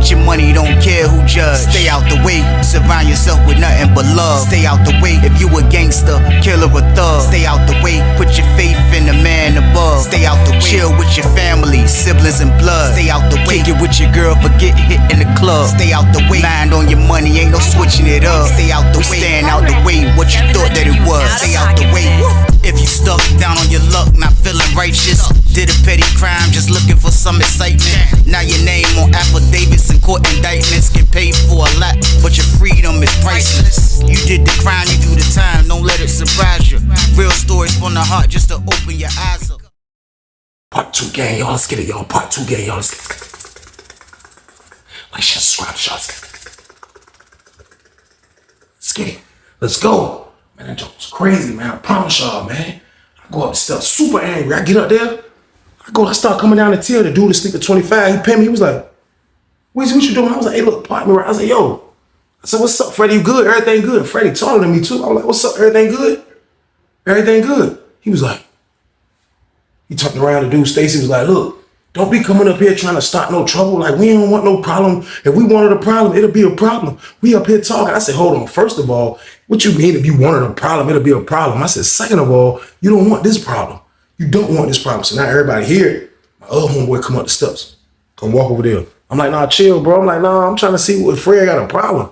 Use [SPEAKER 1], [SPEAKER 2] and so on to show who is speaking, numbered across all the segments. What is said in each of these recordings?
[SPEAKER 1] Get your money, don't care who judge. Stay out the way, surround yourself with nothing but love. Stay out the way, if you a gangster, killer or thug. Stay out the way, put your faith in the man above. Stay out the way, chill with your family, siblings and blood. Stay out the way, kick it with your girl, forget hit in the club. Stay out the way, mind on your money, ain't no switching it up. Stay out the way, stand out the way, what you thought that it was. Stay out the way. If you stuck down on your luck, not feeling righteous, did a petty crime, just looking for some excitement. Now your name on affidavits and court indictments, get paid for a lot, but your freedom is priceless. You did the crime, you do the time, don't let it surprise you. Real stories from the heart, just to open your eyes up.
[SPEAKER 2] Part 2 gang, y'all, let's get it, y'all. Part 2 gang, y'all, let's get it. Like, share, subscribe, y'all. Let's get it. Let's go. Man, that joke was crazy, man. I promise y'all, man. I go up the steps super angry. I get up there. I start coming down the tier. The dude is sleep at 25. He paid me. He was like, what you doing? I was like, hey, look, partner. I was like, yo. I said, what's up, Freddie? You good? Everything good? And Freddie taller than me, too. I was like, what's up? Everything good? Everything good. He was like, he turned around. The dude, Stacy, was like, look, don't be coming up here trying to start no trouble. Like, we don't want no problem. If we wanted a problem, it'll be a problem. We up here talking. I said, hold on. First of all, what you mean if you wanted a problem, it'll be a problem? I said, second of all, you don't want this problem. You don't want this problem. So now everybody here, my other homeboy come up the steps. Come walk over there. I'm like, nah, chill, bro. I'm like, nah, I'm trying to see if Fred got a problem.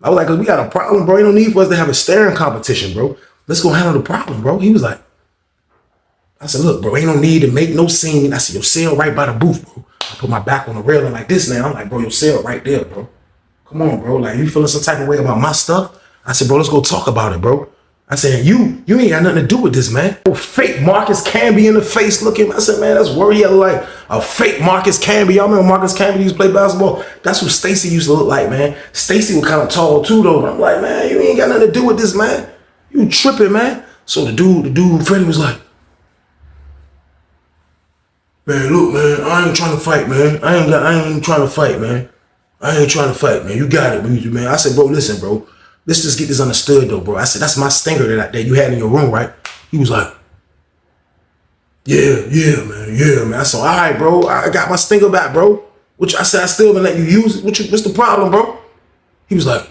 [SPEAKER 2] I was like, cause we got a problem, bro. You don't need for us to have a staring competition, bro. Let's go handle the problem, bro. He was like, I said, look, bro, ain't no need to make no scene. I said, your cell right by the booth, bro. I put my back on the railing like this now. I'm like, bro, your cell right there, bro. Come on, bro. Like, you feeling some type of way about my stuff? I said, bro, let's go talk about it, bro. I said, you ain't got nothing to do with this, man. Oh, fake Marcus Camby in the face looking. I said, man, that's where he had like a fake Marcus Camby. Y'all remember Marcus Camby used to play basketball? That's what Stacy used to look like, man. Stacy was kind of tall too, though. I'm like, man, you ain't got nothing to do with this, man. You tripping, man. So the dude, Freddie was like, man, look, man, I ain't trying to fight, man. I ain't trying to fight, man. I ain't trying to fight, man. You got it, man. I said, bro, listen, bro. Let's just get this understood, though, bro. I said, that's my stinger that you had in your room, right? He was like, yeah, man. I said, all right, bro. I got my stinger back, bro. Which I said, I still gonna let you use it. What's the problem, bro? He was like,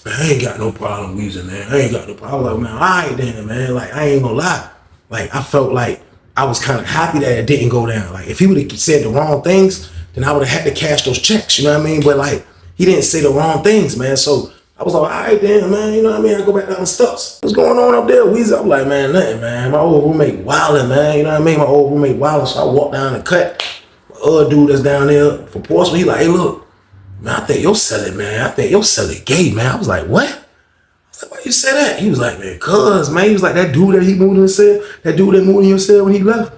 [SPEAKER 2] man, I ain't got no problem using, man. I ain't got no problem. I was like, man, all right then, man. Like, I ain't gonna lie. Like, I felt like I was kind of happy that it didn't go down. Like, if he would have said the wrong things, then I would have had to cash those checks, you know what I mean? But, like, he didn't say the wrong things, man. So I was like, all right, then, man, you know what I mean? I go back down the steps. What's going on up there, Weezy? I'm like, man, nothing, man. My old roommate wildin', man. You know what I mean? My old roommate wildin'. So I walk down the cut. My other dude that's down there for Portsmouth, he like, hey, look, man, I think you're selling, man. I think you're selling gay, man. I was like, what? I was like, why you say that? He was like, man, cuz, man. He was like, that dude that he moved in his cell, that dude that moved in his cell when he left.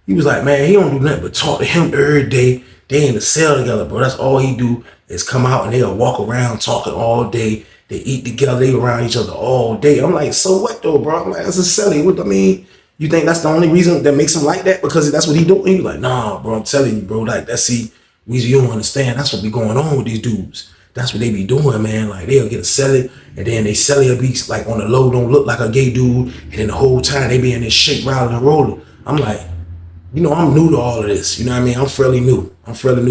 [SPEAKER 2] He was like, man, he don't do nothing but talk to him every day. They in the cell together, bro. That's all he do is come out and they'll walk around talking all day. They eat together, they around each other all day. I'm like, so what though, bro? I'm like, that's a celly. What I mean, you think that's the only reason that makes him like that? Because that's what he doing? He was like, nah, bro, I'm telling you, bro. Like, that's Weezy, you don't understand. That's what be going on with these dudes. That's what they be doing, man. Like, they'll get a celly, and then they celly will be like on the low, don't look like a gay dude, and then the whole time they be in this shit rolling and rolling. I'm like, you know, I'm new to all of this. You know what I mean? I'm fairly new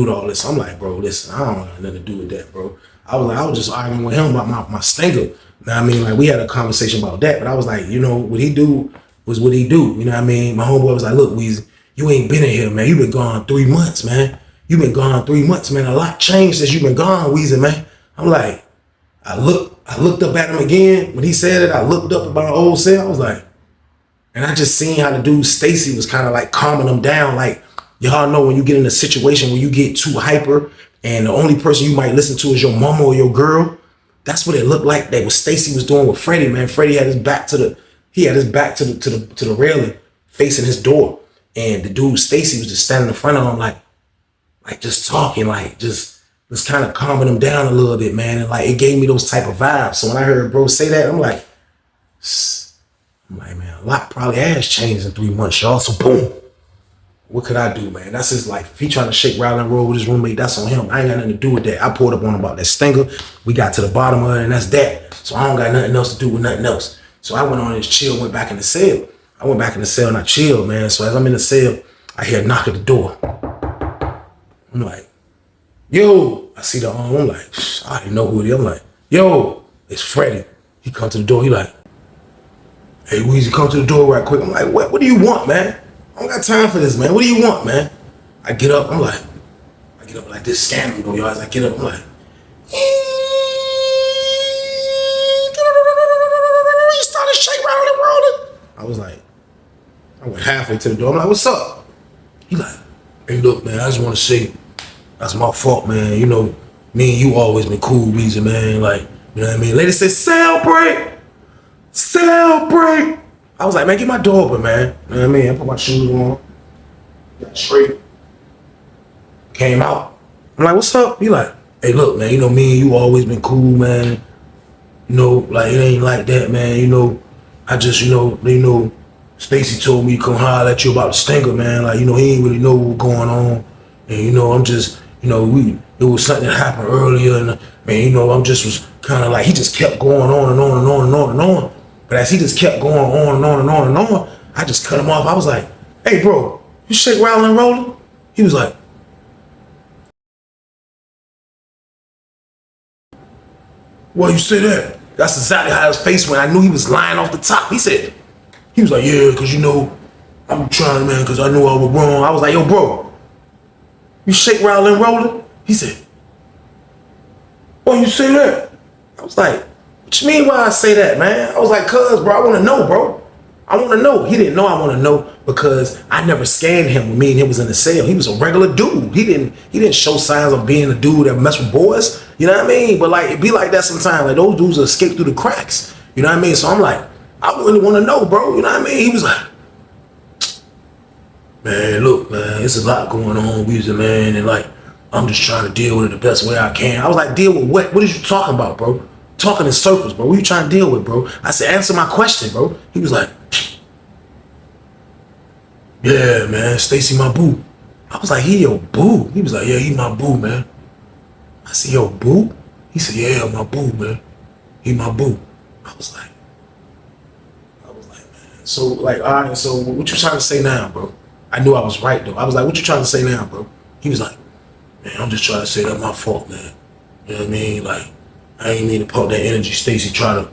[SPEAKER 2] to all this. I'm like, bro, listen, I don't have nothing to do with that, bro. I was just arguing with him about my stinger. You know what I mean? Like, we had a conversation about that, but I was like, you know, what he do was what he do. You know what I mean? My homeboy was like, look, Weezy, you ain't been in here, man. You been gone 3 months, man. You been gone 3 months, man. A lot changed since you been gone, Weezy, man. I'm like, I looked up at him again. When he said it, I looked up at my old self. I was like, and I just seen how the dude Stacy was kind of like calming him down. Like, y'all know when you get in a situation where you get too hyper and the only person you might listen to is your mama or your girl. That's what it looked like that what Stacy was doing with Freddie, man. Freddie had his back to the railing, facing his door. And the dude Stacy was just standing in front of him like just talking, like just kind of calming him down a little bit, man. And like it gave me those type of vibes. So when I heard bro say that, I'm like, man, a lot probably has changed in 3 months, y'all. So boom. What could I do, man? That's his life. If he trying to shake, rattle, and roll with his roommate, that's on him. I ain't got nothing to do with that. I pulled up on him about that stinger. We got to the bottom of it, and that's that. So I don't got nothing else to do with nothing else. So I went on and chill, went back in the cell. I went back in the cell and I chilled, man. So as I'm in the cell, I hear a knock at the door. I'm like, Yo, I see the arm. I'm like, I didn't know who it is. I'm like, yo, it's Freddie. He come to the door. He like, hey, Weezy, come to the door right quick. I'm like, what do you want, man? I don't got time for this, man. What do you want, man? I get up. I get up like this scandal, though, y'all. As I get up, I'm like, he started shaking, rolling, rolling. I was like, I went halfway to the door. I'm like, what's up? He like, hey, look, man, I just want to say, that's my fault, man. You know, me and you always been cool, Weezy, man. Like, you know what I mean? Lady said, celebrate. Celebrate. I was like, man, get my door open, man. You know what I mean? I put my shoes on. Got straight. Came out. I'm like, what's up? He like, hey, look, man, you know, me and you always been cool, man. You know, like, it ain't like that, man. You know, I just, you know, Stacy told me to come holler at you about the stinger, man. Like, you know, he ain't really know what was going on. And, you know, I'm just, you know, it was something that happened earlier. And, man, you know, I'm just was kind of like, he just kept going on and on and on and on and on. But as he just kept going on and on and on and on, I just cut him off. I was like, hey, bro, you shake, rattling, and rolling? He was like, why you say that? That's exactly how his face went. I knew he was lying off the top. He was like, yeah, because, you know, I'm trying, man, because I knew I was wrong. I was like, yo, bro, you shake, rattling, and rolling? He said, why you say that? I was like, what you mean why I say that, man? I was like, cuz, bro, I want to know, bro. I want to know. He didn't know I want to know because I never scanned him when me and him was in the cell. He was a regular dude. He didn't show signs of being a dude that mess with boys. You know what I mean? But like, it be like that sometimes. Like, those dudes escape through the cracks. You know what I mean? So I'm like, I really want to know, bro. You know what I mean? He was like, man, look, man, it's a lot going on, Weezy, man. And like, I'm just trying to deal with it the best way I can. I was like, deal with what? What are you talking about, bro? Talking in circles, bro. What are you trying to deal with, bro? I said, answer my question, bro. He was like, yeah, man, Stacy my boo. I was like, he your boo? He was like, yeah, he my boo, man. I said, yo, boo? He said, yeah, my boo, man. He my boo. I was like, man. So like, all right, so what you trying to say now, bro? I knew I was right, though. I was like, what you trying to say now, bro? He was like, man, I'm just trying to say that's my fault, man. You know what I mean? Like, I ain't mean to pump that energy. Stacy try to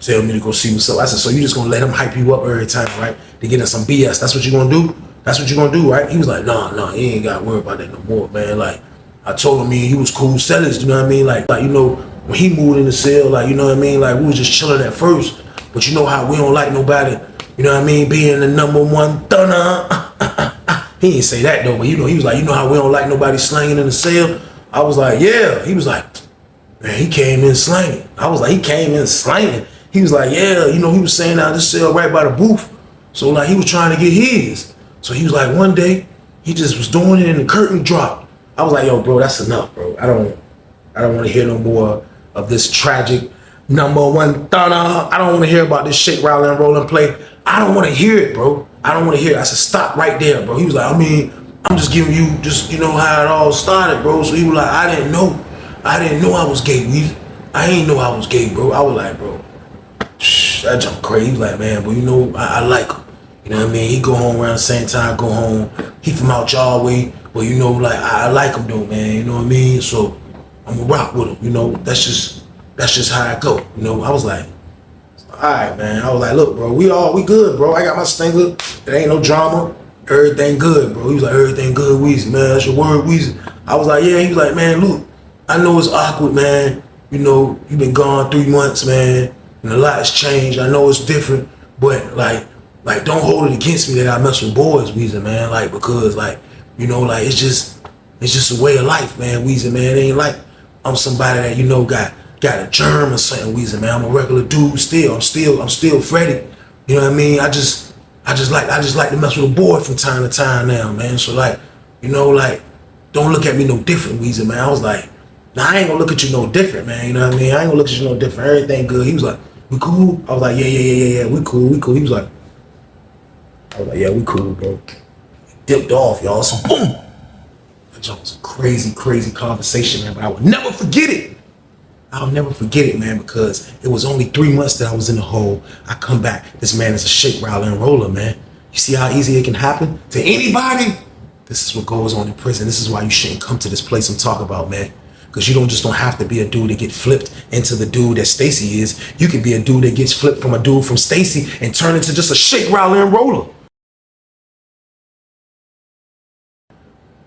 [SPEAKER 2] tell me to go see what's up. I said, so you just gonna let him hype you up every time, right? To get in some BS. That's what you gonna do? That's what you gonna do, right? He was like, nah, he ain't gotta worry about that no more, man. Like, I told him, he was cool sellers, you know what I mean? Like, you know, when he moved in the cell, like, you know what I mean? Like, we was just chilling at first, but you know how we don't like nobody, you know what I mean, being the number one thunner. He didn't say that, though, but, you know, he was like, you know how we don't like nobody slanging in the cell? I was like, yeah. He was like, man, he came in slanging. I was like, he came in slanging. He was like, yeah, you know, he was saying out this cell right by the booth. So like, he was trying to get his. So he was like, one day, he just was doing it and the curtain dropped. I was like, yo, bro, that's enough, bro. I don't want to hear no more of this tragic number one thunner. I don't want to hear about this shit rattling and rolling play. I don't want to hear it, bro. I don't want to hear it. I said, stop right there, bro. He was like, I mean, I'm just giving you just, you know, how it all started, bro. So he was like, I didn't know I was gay, Weezy. I ain't know I was gay, bro. I was like, bro, that jump crazy. He was like, man, but you know, I like him. You know what I mean? He go home around the same time I go home. He from out y'all way, but you know, like, I like him though, man. You know what I mean? So I'm gonna rock with him. You know, that's just how I go. You know, I was like, all right, man. I was like, look, bro, we good, bro. I got my stinger. There ain't no drama. Everything good, bro. He was like, everything good, Weezy, man. That's your word, Weezy. I was like, yeah. He was like, man, look, I know it's awkward, man. You know, you've been gone 3 months, man, and a lot has changed. I know it's different, but like don't hold it against me that I mess with boys, Weezy, man. Like, because like, you know, like it's just a way of life, man, Weezy, man. It ain't like I'm somebody that, you know, got a germ or something, Weezy, man. I'm a regular dude still. I'm still Freddie. You know what I mean? I just like to mess with a boy from time to time now, man. So like, you know, like, don't look at me no different, Weezy, man. I was like, nah, I ain't gonna look at you no different, man. You know what I mean? I ain't gonna look at you no different. Everything good. He was like, we cool? I was like, yeah, we cool. He was like, I was like, yeah, we cool, bro. Dipped off, y'all. So boom. That was a crazy, crazy conversation, man. But I will never forget it. I'll never forget it, man, because it was only 3 months that I was in the hole. I come back. This man is a shake, rattler, and roller, man. You see how easy it can happen to anybody? This is what goes on in prison. This is why you shouldn't come to this place and talk about, man. Because you don't have to be a dude that get flipped into the dude that Stacy is. You can be a dude that gets flipped from a dude from Stacy and turn into just a shake, roller, and roller.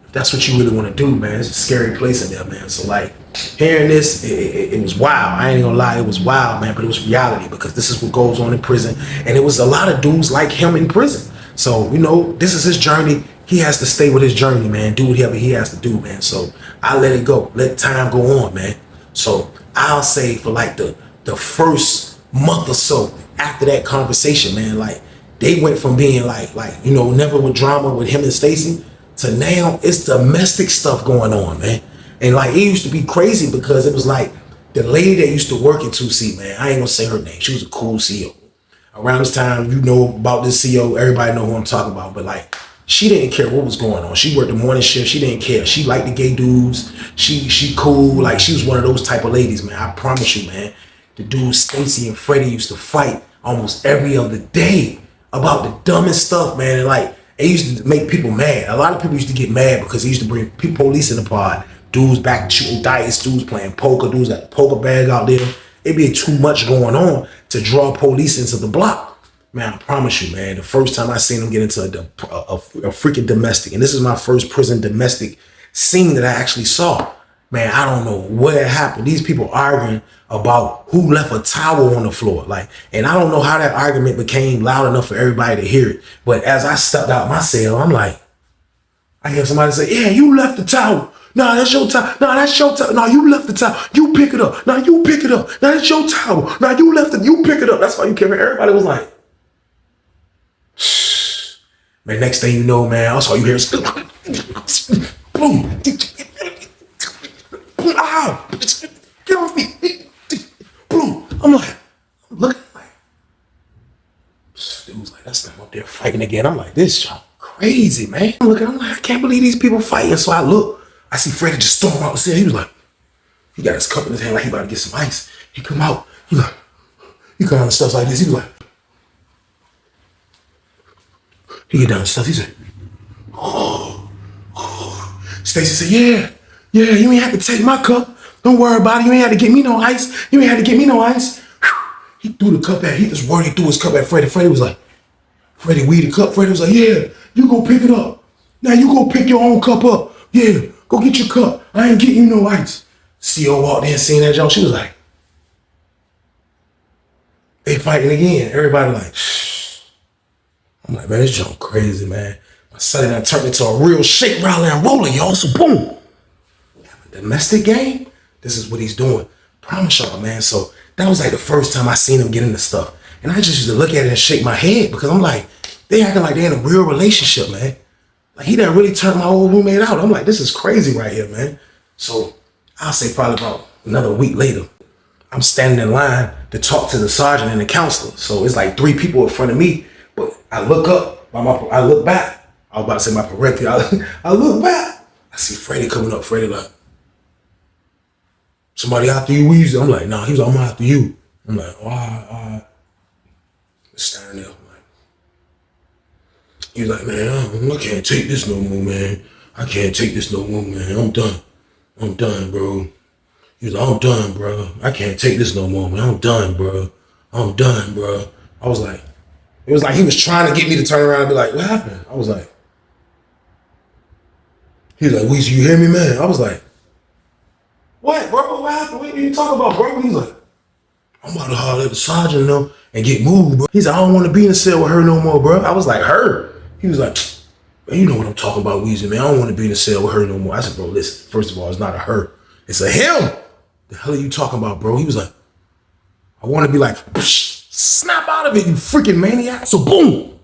[SPEAKER 2] If that's what you really want to do, man, it's a scary place in there, man. So like, hearing this, it was wild. I ain't gonna lie, it was wild, man, but it was reality because this is what goes on in prison. And it was a lot of dudes like him in prison. So, you know, this is his journey. He has to stay with his journey, man. Do whatever he has to do, man. So I let it go. Let time go on, man. So I'll say for like the first month or so after that conversation, man, like they went from being like, you know, never with drama with him and Stacy to now it's domestic stuff going on, man. And like, it used to be crazy because it was like the lady that used to work at 2C, man, I ain't gonna say her name. She was a cool CEO. Around this time, you know about this CEO, everybody know who I'm talking about, but like, she didn't care what was going on. She worked the morning shift. She didn't care. She liked the gay dudes. She cool. Like, she was one of those type of ladies, man. I promise you, man. The dudes Stacy and Freddie used to fight almost every other day about the dumbest stuff, man. And like, it used to make people mad. A lot of people used to get mad because they used to bring police in the pod. Dudes back shooting dice, dudes playing poker, dudes got the poker bag out there. It'd be too much going on to draw police into the block. Man, I promise you, man, the first time I seen them get into a freaking domestic, and this is my first prison domestic scene that I actually saw, man, I don't know what happened. These people arguing about who left a towel on the floor. Like, and I don't know how that argument became loud enough for everybody to hear it. But as I stepped out my cell, I'm like, I hear somebody say, yeah, you left the towel. No, that's your towel. No, that's your towel. No, you left the towel. You pick it up. No, you pick it up. No, that's your towel. No, you left it. You pick it up. That's why you came here. Everybody was like, man, next thing you know, man, that's all you hear is boom. Ah, get off me. Boom. I'm like, looking like, it was like, that's them up there fighting again. I'm like, this y'all crazy, man. I'm looking, I'm like, I can't believe these people fighting. So I look, I see Freddie just storm out the cell. He was like, he got his cup in his hand like he about to get some ice. He come out, he like, he come out and stuff like this. He was like, he get down and stuff. He said, oh. Stacy said, yeah, you ain't have to take my cup. Don't worry about it. You ain't have to get me no ice. You ain't have to get me no ice. He threw the cup at, he just worried, he threw his cup at Freddie. Freddie was like, Freddie weed the cup. Freddie was like, yeah, you go pick it up. Now you go pick your own cup up. Yeah, go get your cup. I ain't getting you no ice. CO walked in, seen that joke. She was like, they fighting again. Everybody like, I'm like, man, this junk crazy, man. My son done turned into a real shake, rally, and roller, y'all. So boom. Domestic game, this is what he's doing. Promise y'all, man. So that was like the first time I seen him get into stuff. And I just used to look at it and shake my head because I'm like, they acting like they're in a real relationship, man. Like, he done really turned my old roommate out. I'm like, this is crazy right here, man. So I'll say probably about another week later, I'm standing in line to talk to the sergeant and the counselor. So it's like 3 people in front of me, but I look up, I look back. I was about to say my parental. I look back. I see Freddie coming up. Freddie like, somebody after you, Weezy? I'm like, nah, he was like, I'm after you. I'm like, all right. Standing there. He was like, man, I can't take this no more, man. I can't take this no more, man. I'm done, bro. He was like, I'm done, bro. I can't take this no more, man. I'm done, bro. I was like, it was like he was trying to get me to turn around and be like, what happened? I was like, he was like, Weezy, you hear me, man? I was like, what, bro? What happened? What are you talking about, bro? He's like, I'm about to holler at the sergeant, though, and get moved, bro. He's like, I don't want to be in the cell with her no more, bro. I was like, her? He was like, man, you know what I'm talking about, Weezy, man. I don't want to be in the cell with her no more. I said, bro, listen, first of all, it's not a her. It's a him. The hell are you talking about, bro? He was like, I want to be like, snap out of it, you freaking maniac. So boom.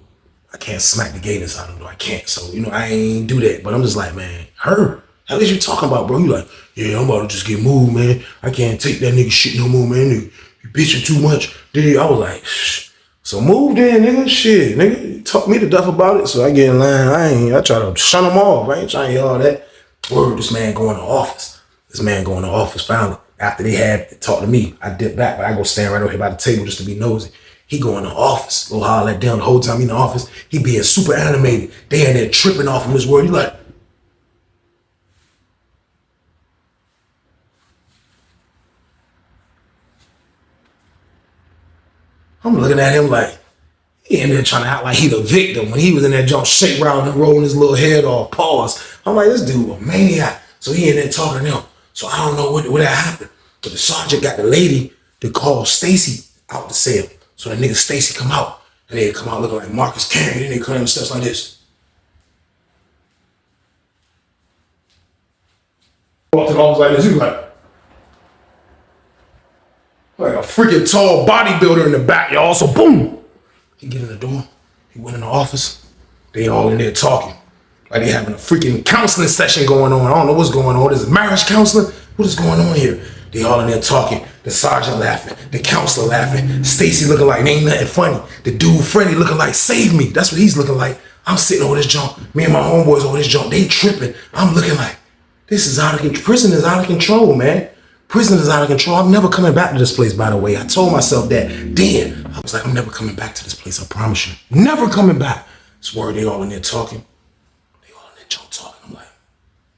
[SPEAKER 2] I can't smack the gayness out of him, though. I can't. So, you know, I ain't do that. But I'm just like, man, her? Hell is you talking about, bro? You like, yeah, I'm about to just get moved, man. I can't take that nigga shit no more, man. Nigga, you bitching too much. Dude, I was like, shh. So move then, nigga. Shit, nigga. Talk me to death about it. So I get in line. I try to shun him off. I ain't trying to hear all that. Word, this man going to office. Finally. After they had talked to me, I dip back, but I go stand right over here by the table just to be nosy. He go in the office. Go holler at them the whole time he in the office. He being super animated. They in there tripping off him this word. He like, I'm looking at him like, he in there trying to act like he the victim when he was in that junk shake round and rolling his little head off, pause. I'm like, this dude a maniac. So he in there talking to them. So I don't know what that happened. But the sergeant got the lady to call Stacy out the cell. So that nigga Stacy come out. And they come out looking like Marcus Carey. Then they come down the steps like this. Walked in the office like this. He was like a freaking tall bodybuilder in the back, y'all. So boom. He get in the door. He went in the office. They all in there talking. Like they having a freaking counseling session going on. I don't know what's going on. Is it marriage counseling? What is going on here? They all in there talking. The sergeant laughing. The counselor laughing. Stacy looking like ain't nothing funny. The dude Freddie looking like save me. That's what he's looking like. I'm sitting over this junk. Me and my homeboys over this junk. They tripping. I'm looking like, this is out of control. Prison is out of control, man. Prison is out of control. I'm never coming back to this place, by the way. I told myself that then. I was like, I'm never coming back to this place. I promise you. Never coming back. Swear they all in there talking. They all in there junk talking. I'm like,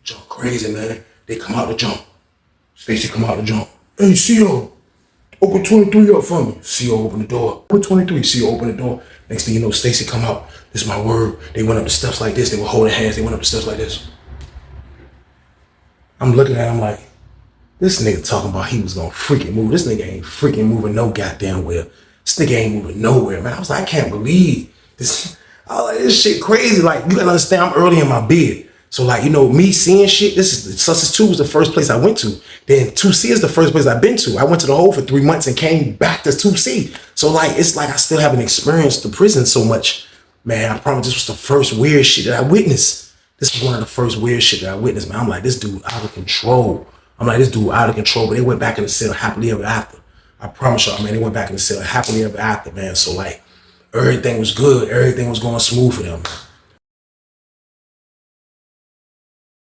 [SPEAKER 2] junk crazy, man. They come out the junk. Stacy come out the junk. Hey, CO, open 23 up for me. CO open the door. Open 23. CO open the door. Next thing you know, Stacy come out. This is my word. They went up the steps like this. They were holding hands. They went up the steps like this. I'm looking at him like, this nigga talking about he was gonna freaking move. This nigga ain't freaking moving no goddamn well. This nigga ain't moving nowhere, man. I was like, I can't believe this. I was like, this shit crazy. Like, you gotta understand, I'm early in my bid. So like, you know, me seeing shit, this is, Sussex 2 was the first place I went to. Then 2C is the first place I've been to. I went to the hole for 3 months and came back to 2C. So like, it's like I still haven't experienced the prison so much. Man, I promise this was the first weird shit that I witnessed. This was one of the first weird shit that I witnessed, man. I'm like, this dude out of control. I'm like, this dude out of control, but they went back in the cell happily ever after. I promise y'all, man, they went back in the cell happily ever after, man. So like, everything was good. Everything was going smooth for them.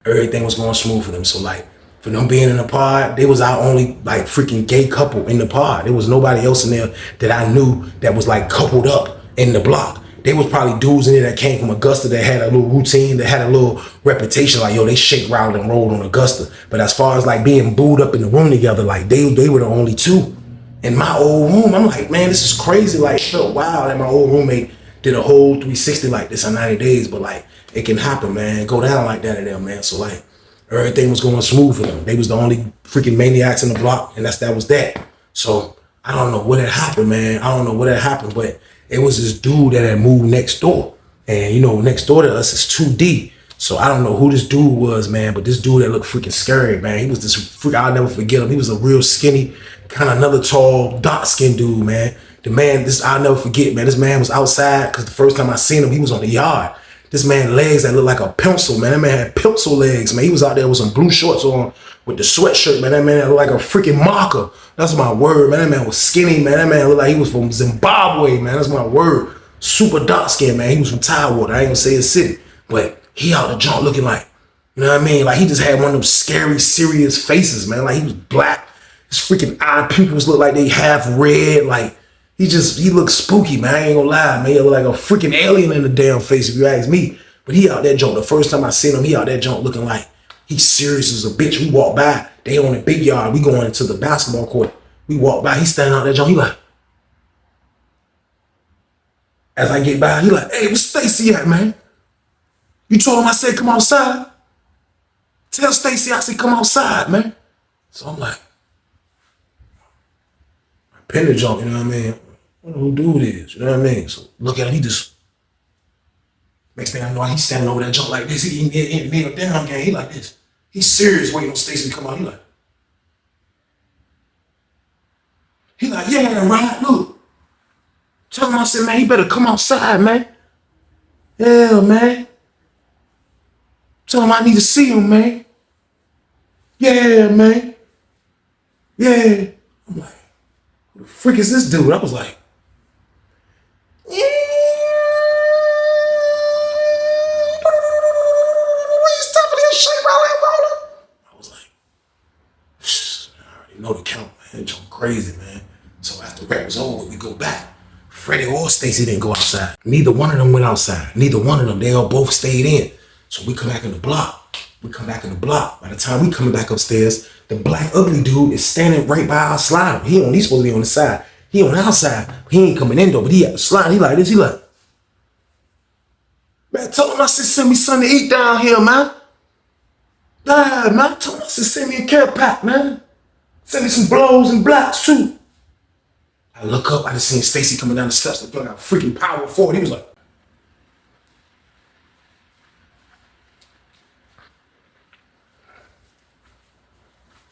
[SPEAKER 2] Everything was going smooth for them. So like, for them being in the pod, they was our only like freaking gay couple in the pod. There was nobody else in there that I knew that was like coupled up in the block. They was probably dudes in there that came from Augusta that had a little routine, that had a little reputation, like, yo, they shake, rattle, and rolled on Augusta. But as far as like being booed up in the room together, like they were the only two. In my old room, I'm like, man, this is crazy. Like, it felt wild that my old roommate did a whole 360 like this in 90 days. But like, it can happen, man. Go down like that in there, man. So like, everything was going smooth for them. They was the only freaking maniacs in the block, and that was that. So I don't know what had happened, man. I don't know what had happened, but it was this dude that had moved next door. And you know, next door to us is 2D. So I don't know who this dude was, man, but this dude that looked freaking scary, man. He was this freak, I'll never forget him. He was a real skinny, kind of another tall, dark-skinned dude, man. The man, this I'll never forget, man. This man was outside, because the first time I seen him, he was on the yard. This man legs that looked like a pencil, man. That man had pencil legs, man. He was out there with some blue shorts on with the sweatshirt, man. That man looked like a freaking marker. That's my word, man. That man was skinny, man. That man looked like he was from Zimbabwe, man. That's my word. Super dark skin, man. He was from Tidewater. I ain't gonna say his city. But he out the junk looking like, you know what I mean? Like he just had one of them scary, serious faces, man. Like he was black. His freaking eye pupils looked like they half red. Like he looked spooky, man. I ain't gonna lie, man. He looked like a freaking alien in the damn face, if you ask me. But he out that junk. The first time I seen him, he out that junk looking like he's serious as a bitch. We walk by, they on the big yard. We going into the basketball court. We walk by, he standing out that junk. He like, as I get by, he like, hey, where's Stacy at, man? You told him I said come outside? Tell Stacy I said come outside, man. So I'm like, I pin the junk, you know what I mean? I don't know who dude is, you know what I mean? So look at him, he just, next thing I know, he's standing over that junk like this. He ain't a damn game, he like this. He's serious waiting on Stacy to come out, he like, yeah, right, look. Tell him I said, man, he better come outside, man. Yeah, man. Tell him I need to see him, man. Yeah, man. Yeah. I'm like, who the freak is this dude? I was like, yeah. I was like, I already know the count, man. It's crazy, man. So after rap was over, we go back. Freddie or Stacy didn't go outside. Neither one of them went outside. Neither one of them. They all both stayed in. So we come back in the block. By the time we coming back upstairs, the black ugly dude is standing right by our slider. He's supposed to be on the side. He on the outside. He ain't coming in though, but he at the slide. He like this. He like, man, tell him I said send me something to eat down here, man. Nah, man, tell him I said send me a care pack, man. Send me some blows and blacks too. I look up, I just seen Stacy coming down the steps. Like, got freaking power forward. He was like,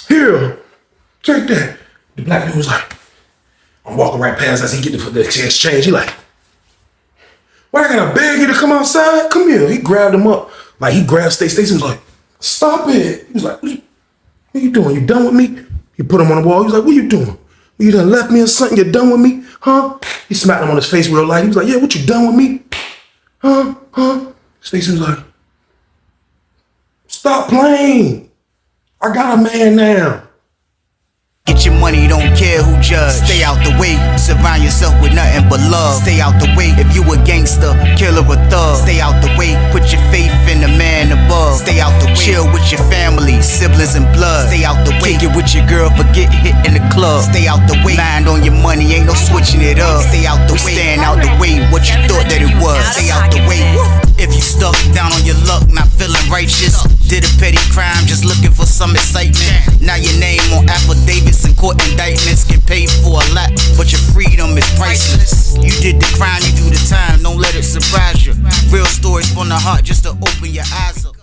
[SPEAKER 2] here, take that. The black dude was like, I'm walking right past as he get the exchange. He like, why I gotta beg you to come outside? Come here. He grabbed him up. Like he grabbed Stacy. Stacy was like, stop it. He was like, what you doing? You done with me? He put him on the wall. He was like, what you doing? You done left me or something? You done with me? Huh? He smacked him on his face real light. He was like, yeah, what you done with me? Huh? Stacy was like, stop playing. I got a man now.
[SPEAKER 1] Get your money, don't care who judge. Stay out the way, surround yourself with nothing but love. Stay out the way if you a gangster, killer or thug. Stay out the way, put your faith in the man above. Stay out the way, chill with your family, siblings and blood. Stay out the way, kick it with your girl, forget hit in the club. Stay out the way, mind on your money, ain't no switching it up. Stay out the way, stand out the way, what you thought that it was. Stay out the way. If you stuck down on your luck, not feeling righteous, did a petty crime, just looking for some excitement. Now your name on affidavits and court indictments, get paid for a lot, but your freedom is priceless. You did the crime, you do the time, don't let it surprise you. Real stories from the heart, just to open your eyes up.